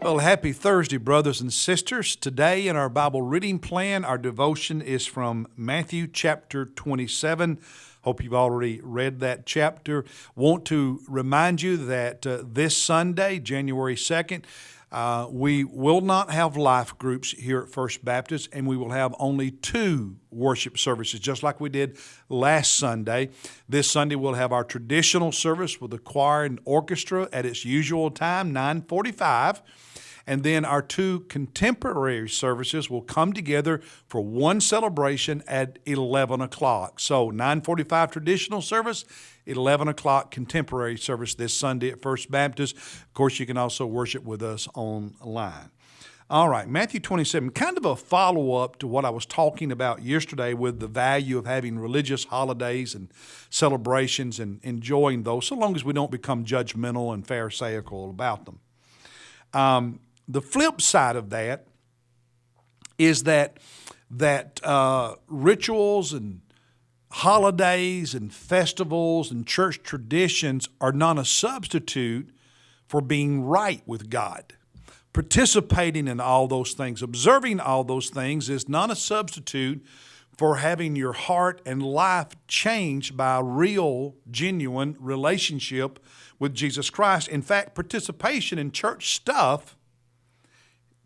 Well, happy Thursday, brothers and sisters. Today in our Bible reading plan, our devotion is from Matthew chapter 27. Hope you've already read that chapter. Want to remind you that this Sunday, January 2nd, we will not have life groups here at First Baptist, and we will have only 2 worship services, just like we did last Sunday. This Sunday, we'll have our traditional service with the choir and orchestra at its usual time, 9:45. And then our 2 contemporary services will come together for one celebration at 11 o'clock. So 9:45 traditional service, 11 o'clock contemporary service this Sunday at First Baptist. Of course, you can also worship with us online. All right, Matthew 27, kind of a follow-up to what I was talking about yesterday with the value of having religious holidays and celebrations and enjoying those, so long as we don't become judgmental and pharisaical about them. The flip side of that is that rituals and holidays and festivals and church traditions are not a substitute for being right with God. Participating in all those things, observing all those things is not a substitute for having your heart and life changed by a real, genuine relationship with Jesus Christ. In fact, participation in church stuff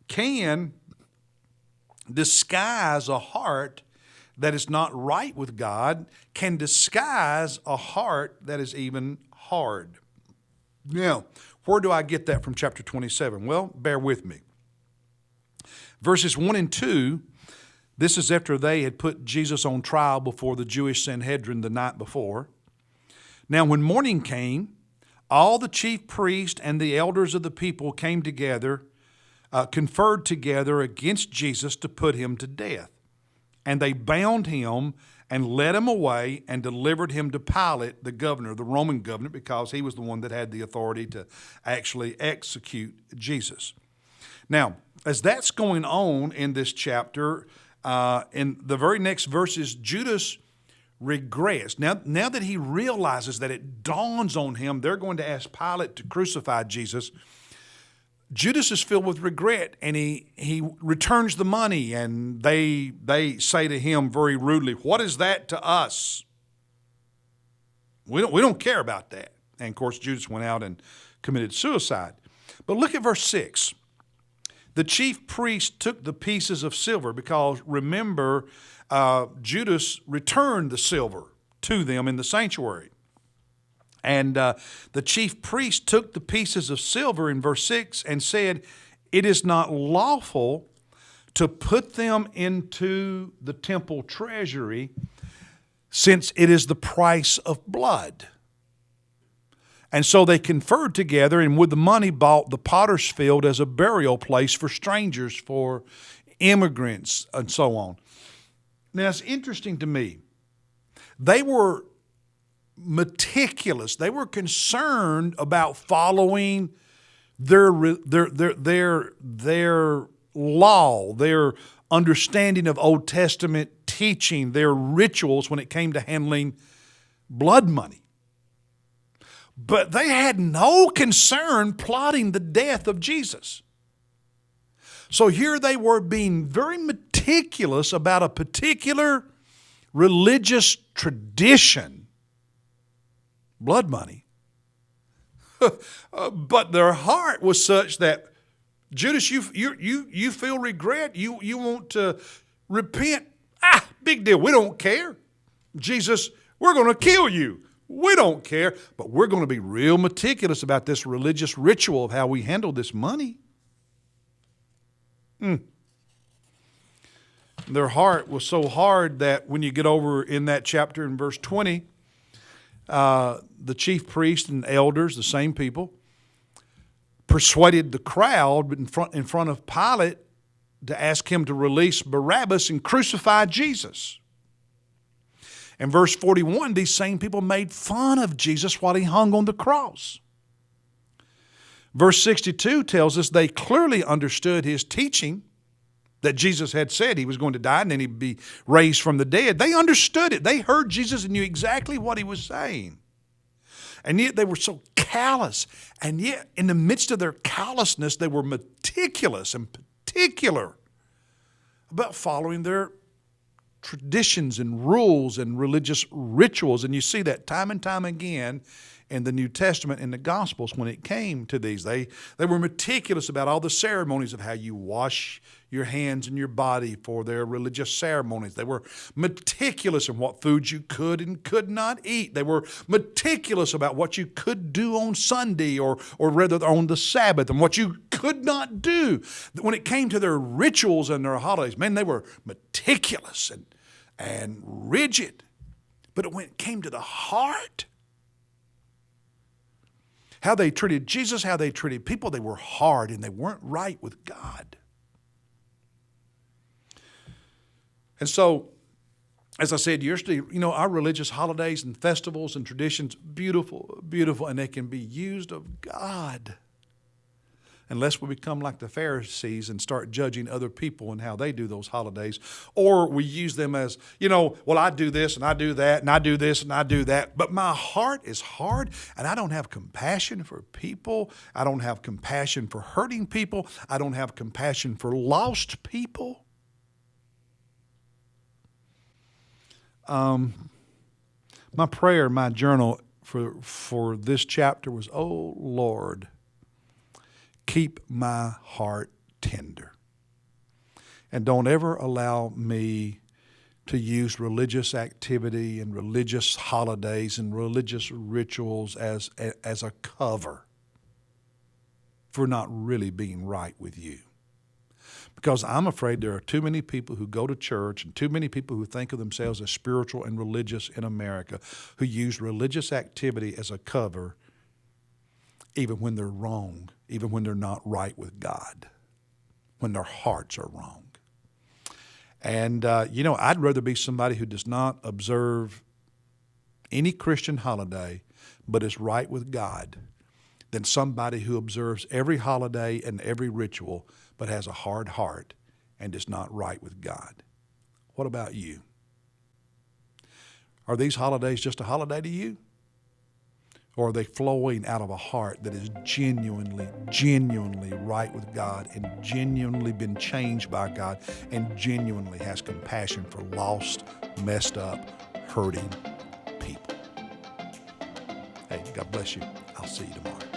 can disguise a heart that is not right with God, can disguise a heart that is even hard. Now, where do I get that from chapter 27? Well, bear with me. Verses 1 and 2, this is after they had put Jesus on trial before the Jewish Sanhedrin the night before. Now, when morning came, all the chief priests and the elders of the people came together, conferred together against Jesus to put him to death. And they bound him and led him away and delivered him to Pilate, the governor, the Roman governor, because he was the one that had the authority to actually execute Jesus. Now, as that's going on in this chapter, in the very next verses, Judas regrets. Now that he realizes that it dawns on him, they're going to ask Pilate to crucify Jesus. Judas is filled with regret, and he returns the money, and they say to him very rudely, "What is that to us? We don't care about that." And of course, Judas went out and committed suicide. But look at verse 6. The chief priest took the pieces of silver, because remember, Judas returned the silver to them in the sanctuary. And the chief priest took the pieces of silver in verse 6 and said, "It is not lawful to put them into the temple treasury, since it is the price of blood." And so they conferred together, and with the money bought the potter's field as a burial place for strangers, for immigrants, and so on. Now, it's interesting to me. They were meticulous. They were concerned about following their law, their understanding of Old Testament teaching, their rituals when it came to handling blood money. But they had no concern plotting the death of Jesus. So here they were being very meticulous about a particular religious tradition, blood money. But their heart was such that, Judas, you feel regret. You want to repent. Big deal. We don't care. Jesus, we're going to kill you. We don't care. But we're going to be real meticulous about this religious ritual of how we handle this money. Their heart was so hard that when you get over in that chapter in verse 20, the chief priests and elders, the same people, persuaded the crowd in front of Pilate to ask him to release Barabbas and crucify Jesus. In verse 41, these same people made fun of Jesus while he hung on the cross. Verse 62 tells us they clearly understood his teaching, that Jesus had said he was going to die and then he'd be raised from the dead. They understood it. They heard Jesus and knew exactly what he was saying. And yet they were so callous. And yet in the midst of their callousness, they were meticulous and particular about following their traditions and rules and religious rituals. And you see that time and time again in the New Testament and the Gospels when it came to these. They were meticulous about all the ceremonies of how you wash your hands and your body for their religious ceremonies. They were meticulous in what foods you could and could not eat. They were meticulous about what you could do on Sunday or rather on the Sabbath and what you could not do. When it came to their rituals and their holidays, man, they were meticulous and rigid. But when it came to the heart, how they treated Jesus, how they treated people, they were hard and they weren't right with God. And so, as I said yesterday, our religious holidays and festivals and traditions, beautiful, beautiful, and they can be used of God. Unless we become like the Pharisees and start judging other people and how they do those holidays. Or we use them as, well, I do this and I do that and I do this and I do that. But my heart is hard and I don't have compassion for people. I don't have compassion for hurting people. I don't have compassion for lost people. My prayer, my journal for this chapter was, oh, Lord, keep my heart tender. And don't ever allow me to use religious activity and religious holidays and religious rituals as a cover for not really being right with you. Because I'm afraid there are too many people who go to church and too many people who think of themselves as spiritual and religious in America who use religious activity as a cover even when they're wrong, even when they're not right with God, when their hearts are wrong. And, I'd rather be somebody who does not observe any Christian holiday but is right with God than somebody who observes every holiday and every ritual but has a hard heart and is not right with God. What about you? Are these holidays just a holiday to you? Or are they flowing out of a heart that is genuinely right with God and genuinely been changed by God and genuinely has compassion for lost, messed up, hurting people? Hey, God bless you. I'll see you tomorrow.